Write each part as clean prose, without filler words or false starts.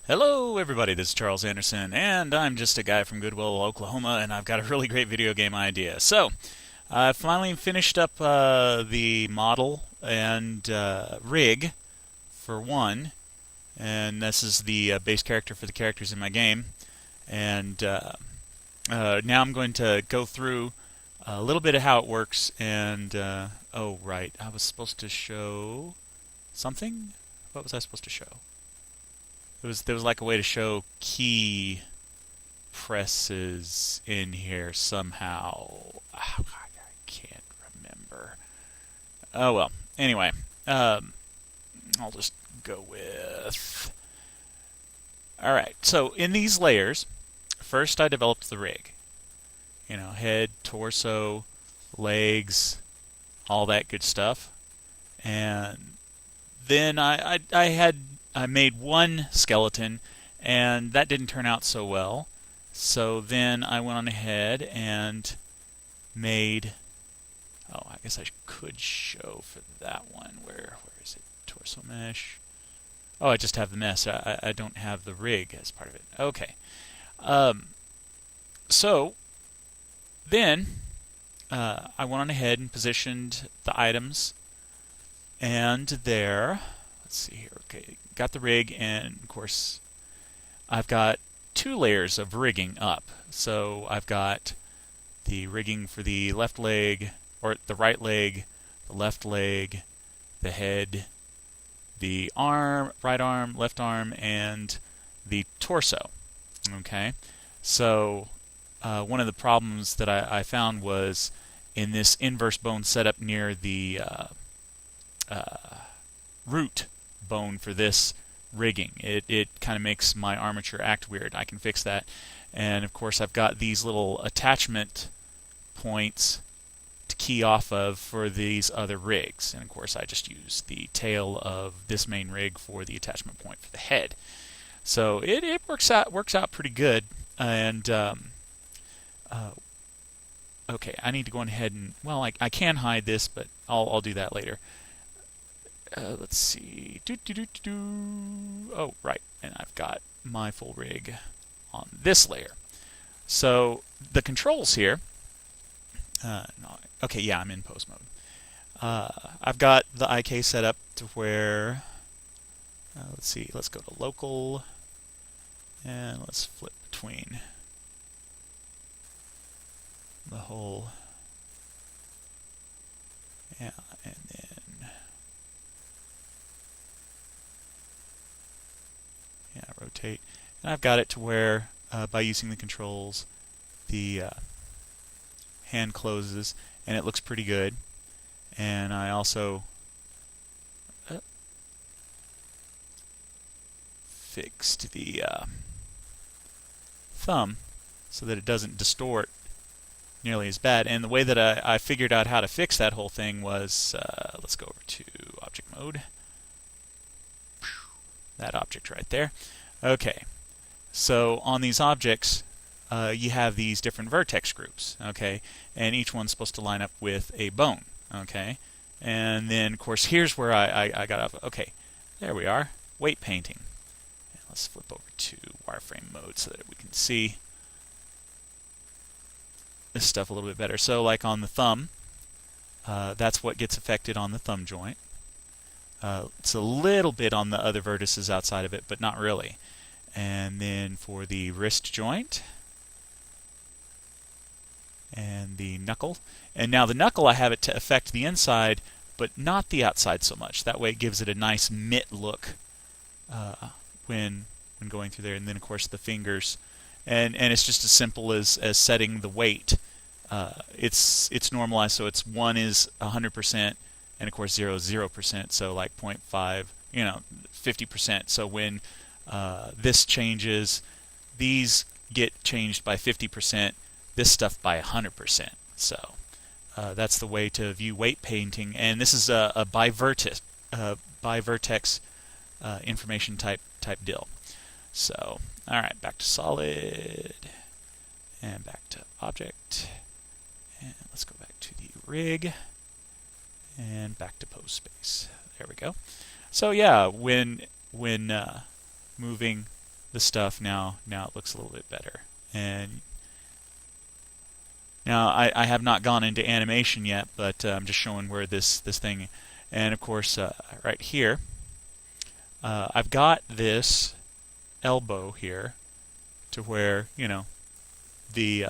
Hello everybody, this is Charles Anderson, and I'm just a guy from Goodwill, Oklahoma, and I've got a really great video game idea. So, I finally finished up the model and rig for one, and this is the base character for the characters in my game. And now I'm going to go through a little bit of how it works, and oh right, I was supposed to show something? What was I supposed to show? There was like a way to show key presses in here somehow. I can't remember. Oh well. Anyway, I'll just go with. All right. So in these layers, first I developed the rig. You know, head, torso, legs, all that good stuff, and then I made one skeleton, and that didn't turn out so well. So then I went on ahead and made. Oh, I guess I could show for that one. Where is it? Torso mesh. Oh, I just have the mesh. I don't have the rig as part of it. Okay. Um, so then I went on ahead and positioned the items, and there. Let's see here. Okay, got the rig, and of course I've got two layers of rigging up. So I've got the rigging for the left leg, or the right leg, the left leg, the head, the arm, right arm, left arm, and the torso. Okay, so one of the problems that I found was in this inverse bone setup near the root bone for this rigging. It kind of makes my armature act weird. I can fix that. And of course I've got these little attachment points to key off of for these other rigs. And of course I just use the tail of this main rig for the attachment point for the head. So it works out pretty good. And okay, I need to go ahead and, well, I can hide this, but I'll do that later. Let's see. Oh, right. And I've got my full rig on this layer. So the controls here. No, okay, yeah, I'm in post mode. I've got the IK set up to where. Let's see. Let's go to local, and let's flip between the whole. Yeah, and then. Yeah, rotate. And I've got it to where, by using the controls, the hand closes, and it looks pretty good. And I also fixed the thumb so that it doesn't distort nearly as bad. And the way that I figured out how to fix that whole thing was, let's go over to object mode. That object right there. Okay, so on these objects, you have these different vertex groups, okay, and each one's supposed to line up with a bone, okay, and then of course here's where I got off. Okay, there we are, weight painting. And let's flip over to wireframe mode so that we can see this stuff a little bit better. So like on the thumb, that's what gets affected on the thumb joint. It's a little bit on the other vertices outside of it, but not really. And then for the wrist joint and the knuckle. And now the knuckle, I have it to affect the inside, but not the outside so much. That way it gives it a nice mitt look when going through there. And then, of course, the fingers. And it's just as simple as setting the weight. It's normalized, so it's 1 is 100%. And of course 0 is 0%, so like 0.5, 50%. So when this changes, these get changed by 50%, this stuff by 100%. So that's the way to view weight painting. And this is a bi-vertex information type deal. So, all right, back to solid, and back to object, and let's go back to the rig. And back to pose space. There we go. So yeah, when moving the stuff, now it looks a little bit better. And now I have not gone into animation yet, but I'm just showing where this thing, and of course right here, I've got this elbow here to where, you know, the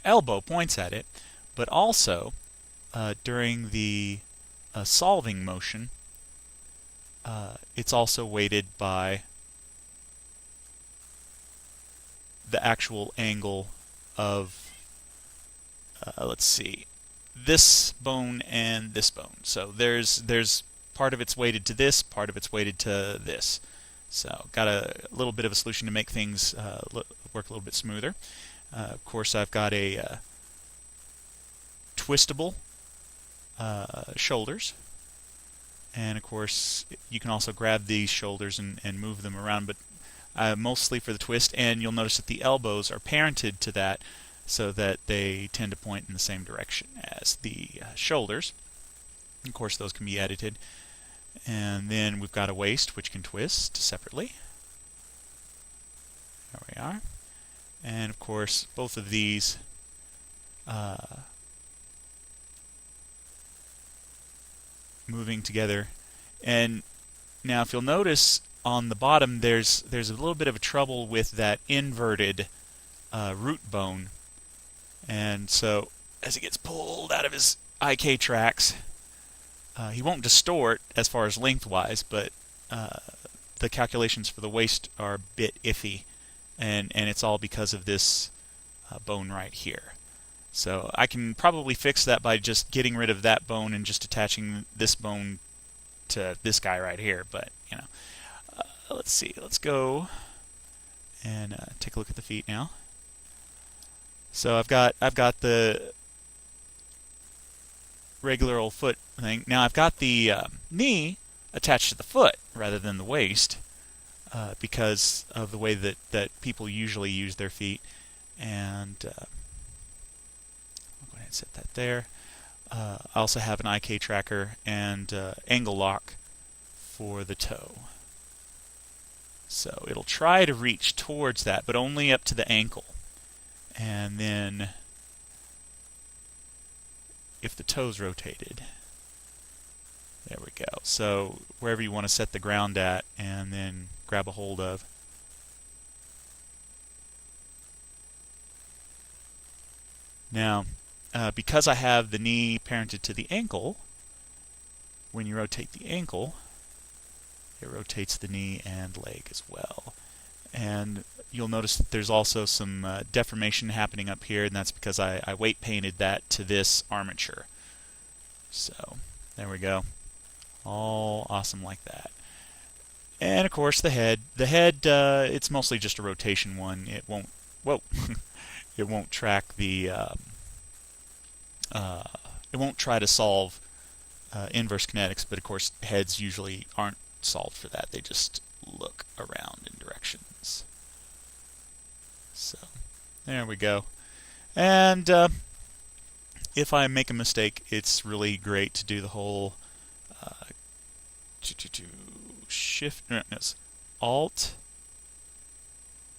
elbow points at it, but also during the solving motion, it's also weighted by the actual angle of, let's see, this bone and this bone. So there's part of it's weighted to this, part of it's weighted to this. So got a little bit of a solution to make things work a little bit smoother. Of course, I've got a twistable shoulders, and of course you can also grab these shoulders and move them around, but mostly for the twist. And you'll notice that the elbows are parented to that so that they tend to point in the same direction as the shoulders. Of course, those can be edited. And then we've got a waist, which can twist separately. There we are. And of course, both of these moving together. And now, if you'll notice on the bottom, there's a little bit of a trouble with that inverted root bone. And so, as he gets pulled out of his IK tracks, he won't distort as far as lengthwise, but the calculations for the waist are a bit iffy, and it's all because of this bone right here. So I can probably fix that by just getting rid of that bone and just attaching this bone to this guy right here. But you know, let's see. Let's go and take a look at the feet now. So I've got the regular old foot thing. Now I've got the knee attached to the foot rather than the waist because of the way that people usually use their feet. And I'll go ahead and set that there. I also have an IK tracker and angle lock for the toe. So it'll try to reach towards that, but only up to the ankle. And then if the toe's rotated, there we go. So wherever you want to set the ground at, and then grab a hold of. Now, because I have the knee parented to the ankle, when you rotate the ankle, it rotates the knee and leg as well. And you'll notice that there's also some deformation happening up here, and that's because I weight painted that to this armature. So there we go. All awesome like that. And of course the head. The head, it's mostly just a rotation one. It won't, whoa, it won't track the, it won't try to solve inverse kinetics, but of course heads usually aren't solved for that. They just look around in directions. So there we go. And if I make a mistake, it's really great to do the whole shift, no, Alt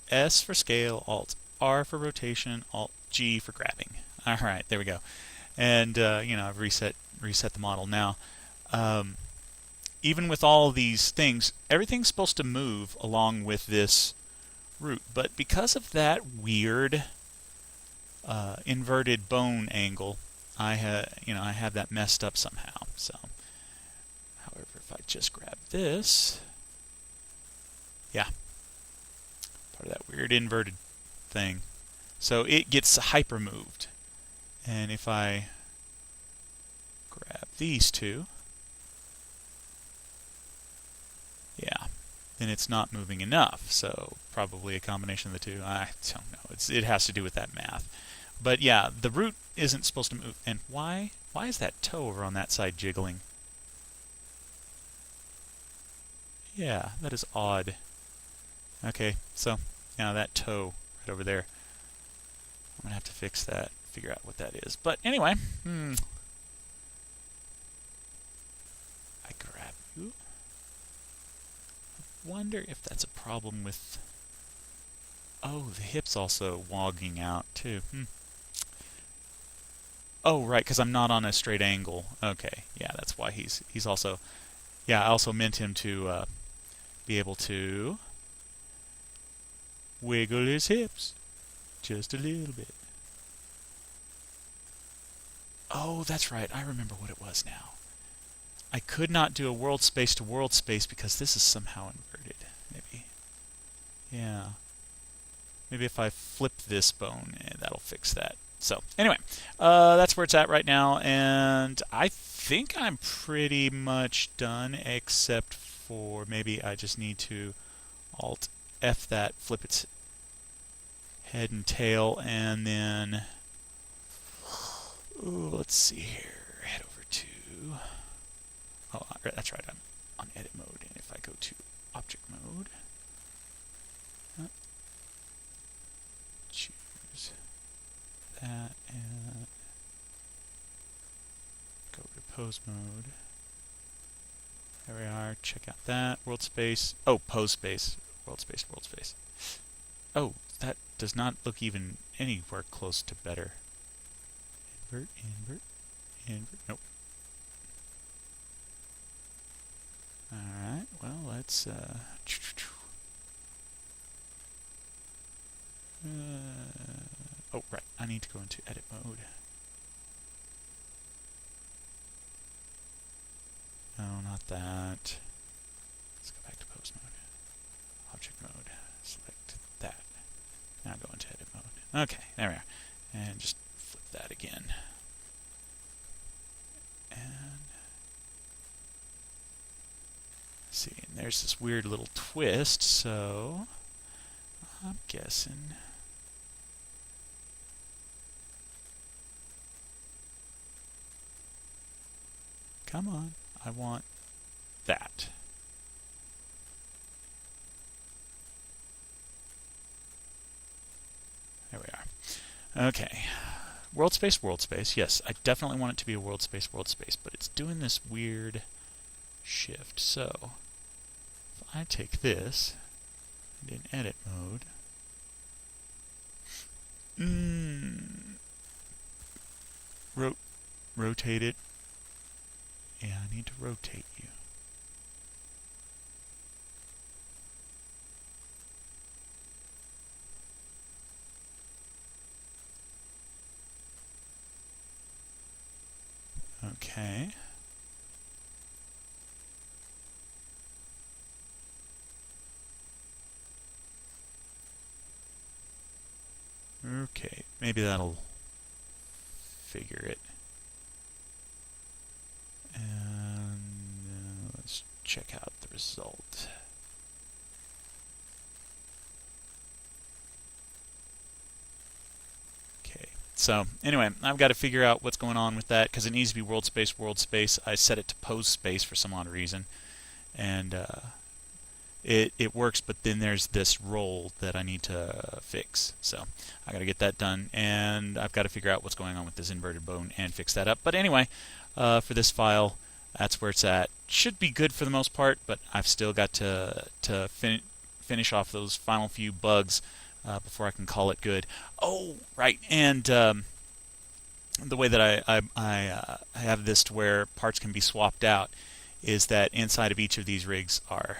S for scale, Alt R for rotation, Alt G for grabbing. All right, there we go. And you know, I've reset the model now. Even with all these things, everything's supposed to move along with this root, but because of that weird inverted bone angle, I have that messed up somehow. So, however, if I just grab this, yeah, part of that weird inverted thing, so it gets hyper moved. And if I grab these two, yeah, then it's not moving enough. So probably a combination of the two. I don't know. It has to do with that math. But yeah, the root isn't supposed to move. And why is that toe over on that side jiggling? Yeah, that is odd. Okay, so now that toe right over there, I'm gonna have to fix that, figure out what that is. But anyway, I grab you. wonder if that's a problem with... Oh, the hip's also wogging out, too. Oh, right, because I'm not on a straight angle. Okay, yeah, that's why he's also... Yeah, I also meant him to be able to wiggle his hips just a little bit. Oh, that's right. I remember what it was now. I could not do a world space to world space because this is somehow inverted. Maybe. Yeah. Maybe if I flip this bone, that'll fix that. So, anyway, that's where it's at right now, and I think I'm pretty much done, except for maybe I just need to Alt F that, flip its head and tail, and then, let's see here, head over to, oh, that's right, I'm on edit mode, and if I go to object mode, choose that, and go to pose mode. There we are. Check out that. World space. Oh, pose space. World space, world space. Oh, that does not look even anywhere close to better. Invert, invert, invert. Nope. Alright, well, let's... oh, right. I need to go into edit mode. No, not that. Let's go back to pose mode. Object mode. Select that. Now go into edit mode. Okay, there we are. And just flip that again. And see, and there's this weird little twist, so I'm guessing. Come on, I want that. There we are. Okay. World space, world space. Yes, I definitely want it to be a world space, but it's doing this weird shift. So, if I take this, and in edit mode, rotate it. Yeah, I need to rotate you. Okay. Okay, maybe that'll figure it. And let's check out the result. Okay, so anyway, I've got to figure out what's going on with that because it needs to be world space, world space. I set it to pose space for some odd reason, and it works, but then there's this roll that I need to fix. So I got to get that done, and I've got to figure out what's going on with this inverted bone and fix that up. But anyway, for this file, that's where it's at. Should be good for the most part, but I've still got to finish off those final few bugs before I can call it good. Oh, right, and the way that I have this to where parts can be swapped out is that inside of each of these rigs are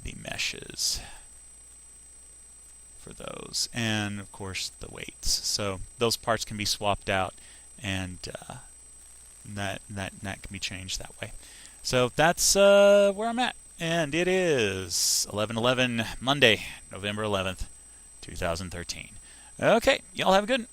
the meshes for those, and of course the weights. So those parts can be swapped out, and that can be changed that way. So that's where I'm at, and it is 11/11 Monday, November 11th, 2013. Okay, y'all have a good one.